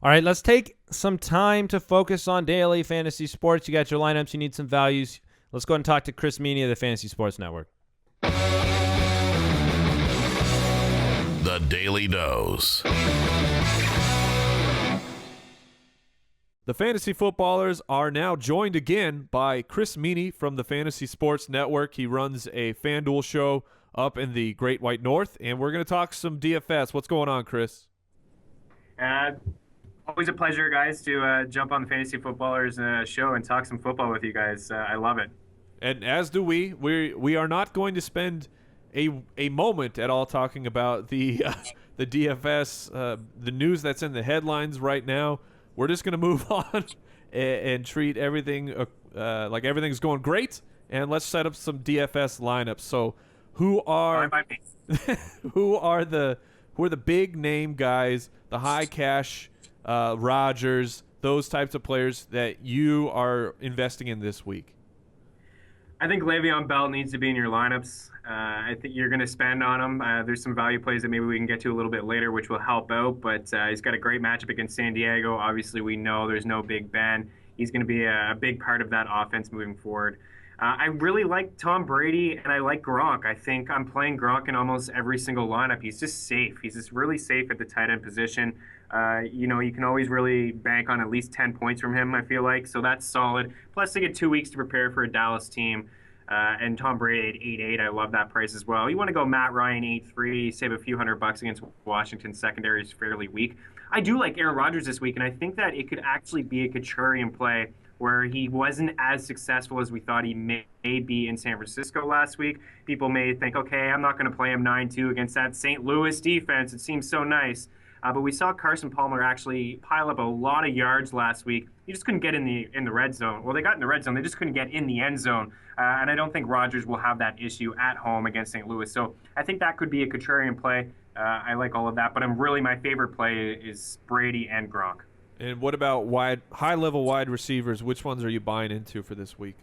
All right, let's take some time to focus on daily fantasy sports. You got your lineups. You need some values. Let's go ahead and talk to Chris Meaney of the Fantasy Sports Network. The Daily Dose. The fantasy footballers are now joined again by Chris Meaney from the Fantasy Sports Network. He runs a FanDuel show up in the Great White North, and we're going to talk some DFS. What's going on, Chris? Always a pleasure, guys, to jump on the Fantasy Footballers show and talk some football with you guys. I love it. And as do we. We are not going to spend a moment at all talking about the DFS, the news that's in the headlines right now. We're just going to move on and treat everything like everything's going great, and let's set up some DFS lineups. So, who are the big name guys, the high cash Rodgers, those types of players that you are investing in this week? I think Le'Veon Bell needs to be in your lineups. I think you're going to spend on him. There's some value plays that maybe we can get to a little bit later, which will help out. But he's got a great matchup against San Diego. Obviously, we know there's no Big Ben. He's going to be a big part of that offense moving forward. I really like Tom Brady, and I like Gronk. I think I'm playing Gronk in almost every single lineup. He's just safe. He's just really safe at the tight end position. You can always really bank on at least 10 points from him, I feel like. So that's solid. Plus, they get 2 weeks to prepare for a Dallas team. And Tom Brady at 8.8, I love that price as well. You want to go Matt Ryan 8.3, save a few $100 against Washington. Secondary is fairly weak. I do like Aaron Rodgers this week, and I think that it could actually be a contrarian play where he wasn't as successful as we thought he may be in San Francisco last week. People may think, okay, I'm not going to play him 9-2 against that St. Louis defense. It seems so nice. But we saw Carson Palmer actually pile up a lot of yards last week. He just couldn't get in the red zone. Well, they got in the red zone. They just couldn't get in the end zone. And I don't think Rodgers will have that issue at home against St. Louis. So I think that could be a contrarian play. I like all of that. But my favorite play is Brady and Gronk. And what about high-level wide receivers? Which ones are you buying into for this week?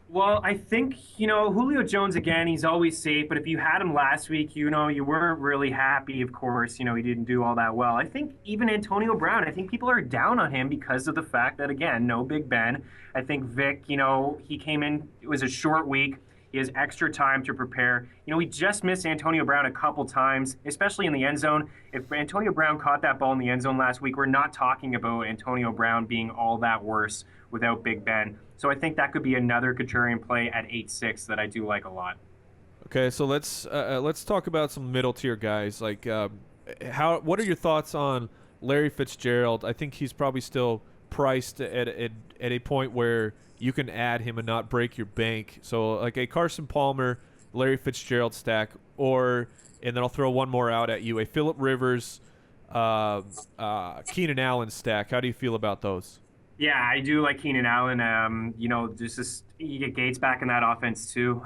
Well, I think, Julio Jones, again, he's always safe. But if you had him last week, you weren't really happy, of course. He didn't do all that well. I think even Antonio Brown, I think people are down on him because of the fact that, again, no Big Ben. I think Vic, he came in, it was a short week. He has extra time to prepare. We just missed Antonio Brown a couple times, especially in the end zone. If Antonio Brown caught that ball in the end zone last week, we're not talking about Antonio Brown being all that worse without Big Ben. So I think that could be another contrarian play at 8.6 that I do like a lot. Okay, so let's talk about some middle tier guys. Like, what are your thoughts on Larry Fitzgerald? I think he's probably still priced at a point where you can add him and not break your bank. So like a Carson Palmer, Larry Fitzgerald stack, and then I'll throw one more out at you, a Phillip Rivers, Keenan Allen stack. How do you feel about those? Yeah, I do like Keenan Allen. You get Gates back in that offense too.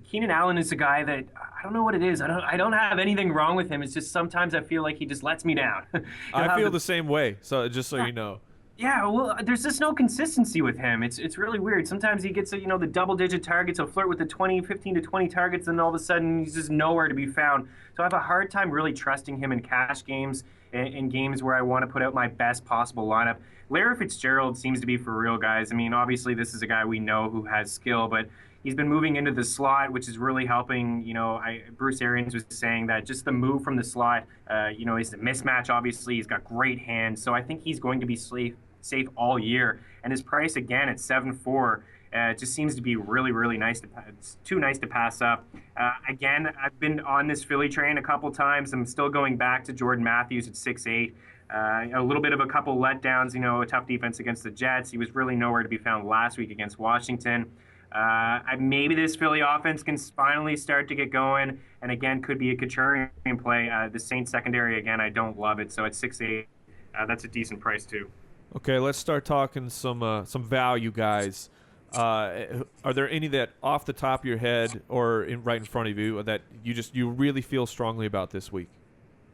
Keenan Allen is a guy that I don't know what it is. I don't have anything wrong with him. It's just sometimes I feel like he just lets me down. I feel the same way. So just so you know. Yeah, well, there's just no consistency with him. It's really weird. Sometimes he gets the double-digit targets. He'll flirt with the 15 to 20 targets, and all of a sudden he's just nowhere to be found. So I have a hard time really trusting him in cash games, in games where I want to put out my best possible lineup. Larry Fitzgerald seems to be for real, guys. I mean, obviously this is a guy we know who has skill, but he's been moving into the slot, which is really helping. Bruce Arians was saying that just the move from the slot, he's a mismatch, obviously. He's got great hands. So I think he's going to be safe all year. And his price, again, at 7.4, just seems to be really, really nice. It's too nice to pass up. Again, I've been on this Philly train a couple times. I'm still going back to Jordan Matthews at 6.8. A little bit of a couple letdowns, a tough defense against the Jets. He was really nowhere to be found last week against Washington. Maybe this Philly offense can finally start to get going, and again, could be a contrarian play. The Saints secondary, again, I don't love it. So at 6.8, that's a decent price too. Okay, let's start talking some value guys. Are there any that off the top of your head or right in front of you that you really feel strongly about this week?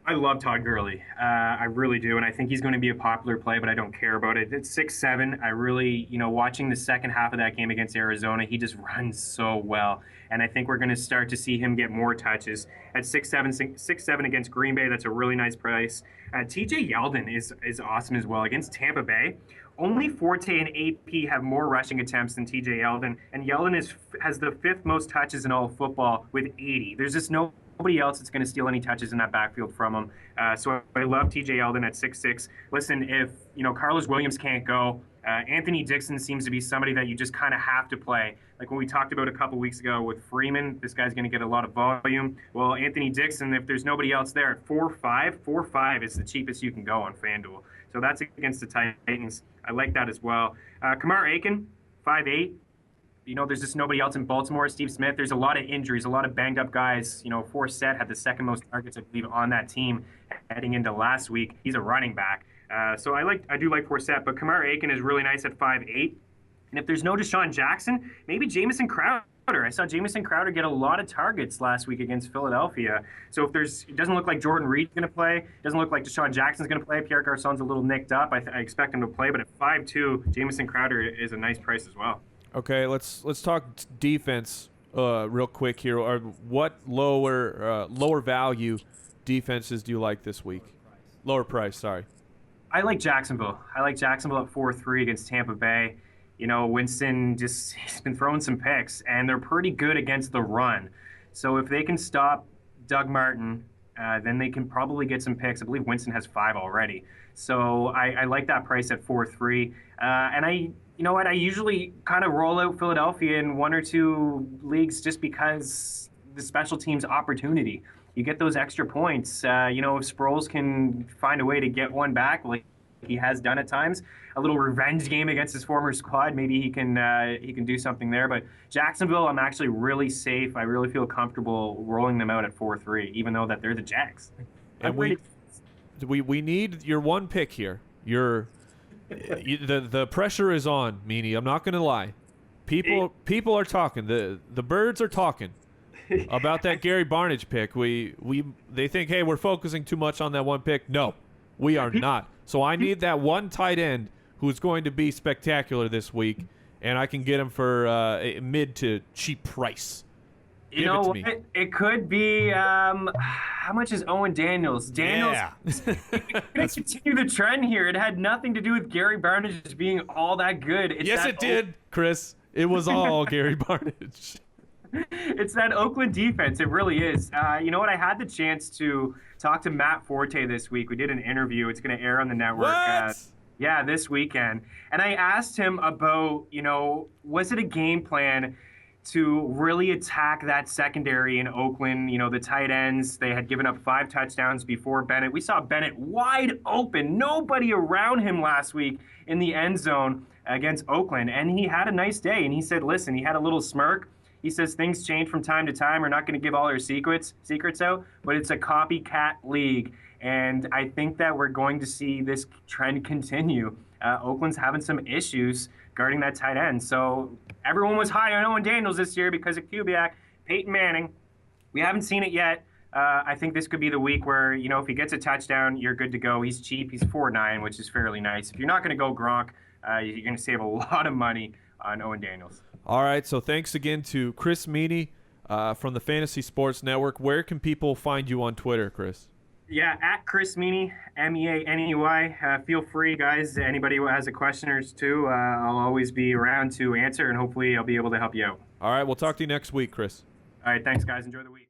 I love Todd Gurley. I really do, and I think he's going to be a popular play, but I don't care about it. It's 6'7". I really, watching the second half of that game against Arizona, he just runs so well, and I think we're going to start to see him get more touches at 6'7" against Green Bay. That's a really nice price. TJ Yeldon is awesome as well against Tampa Bay. Only Forte and AP have more rushing attempts than TJ Yeldon, and Yeldon has the 5th most touches in all of football with 80. There's just nobody else that's going to steal any touches in that backfield from him. So I love TJ Yeldon at 6'6". Listen, if Carlos Williams can't go, Anthony Dixon seems to be somebody that you just kind of have to play. Like when we talked about a couple weeks ago with Freeman, this guy's going to get a lot of volume. Well, Anthony Dixon, if there's nobody else there at 4.5 is the cheapest you can go on FanDuel. So that's against the Titans. I like that as well. Kamar Aiken, 5'8". There's just nobody else in Baltimore. Steve Smith, there's a lot of injuries, a lot of banged up guys. Forsett had the 2nd most targets, I believe, on that team heading into last week. He's a running back. So I do like Forsett, but Kamar Aiken is really nice at 5'8". And if there's no Deshaun Jackson, maybe Jamison Crowder. I saw Jamison Crowder get a lot of targets last week against Philadelphia. So it doesn't look like Jordan Reed's going to play, doesn't look like Deshaun Jackson's going to play. Pierre Garçon's a little nicked up. I expect him to play, but at 5'2", Jamison Crowder is a nice price as well. Okay, let's talk defense real quick here. Or what lower value defenses do you like this week? Lower price, sorry. I like Jacksonville. I like Jacksonville at 4-3 against Tampa Bay. Winston he's been throwing some picks, and they're pretty good against the run. So if they can stop Doug Martin, then they can probably get some picks. I believe Winston has 5 already. So I like that price at 4-3. And I usually kind of roll out Philadelphia in 1 or 2 leagues just because the special teams opportunity. You get those extra points. If Sproles can find a way to get one back, like he has done at times, a little revenge game against his former squad, maybe he can do something there. But Jacksonville, I'm actually really safe. I really feel comfortable rolling them out at 4-3, even though that they're the Jags. And we need your one pick here. The pressure is on, Meaney. I'm not going to lie. People are talking. The birds are talking about that Gary Barnidge pick. They think, hey, we're focusing too much on that one pick. No, we are not. So I need that one tight end who's going to be spectacular this week, and I can get him for a mid to cheap price. You know what? It could be. How much is Owen Daniels? Daniels going to continue the trend here. It had nothing to do with Gary Barnidge being all that good. Yes, it did, Chris. It was all Gary Barnidge. It's that Oakland defense. It really is. You know what? I had the chance to talk to Matt Forte this week. We did an interview. It's going to air on the network. This weekend. And I asked him about, was it a game plan to really attack that secondary in Oakland? The tight ends, they had given up 5 touchdowns before Bennett. We saw Bennett wide open, nobody around him last week in the end zone against Oakland. And he had a nice day. And he said, listen, he had a little smirk. He says things change from time to time. We're not going to give all our secrets out, but it's a copycat league. And I think that we're going to see this trend continue. Oakland's having some issues guarding that tight end. So everyone was high on Owen Daniels this year because of Kubiak, Peyton Manning. We haven't seen it yet. I think this could be the week where, if he gets a touchdown, you're good to go. He's cheap. He's 4.9, which is fairly nice. If you're not going to go Gronk, you're going to save a lot of money on Owen Daniels. All right, so thanks again to Chris Meaney from the FNTSY Sports Network. Where can people find you on Twitter, Chris? Yeah, at Chris Meaney, Meaney. Feel free, guys. Anybody who has a question or two, I'll always be around to answer, and hopefully I'll be able to help you out. All right, we'll talk to you next week, Chris. All right, thanks, guys. Enjoy the week.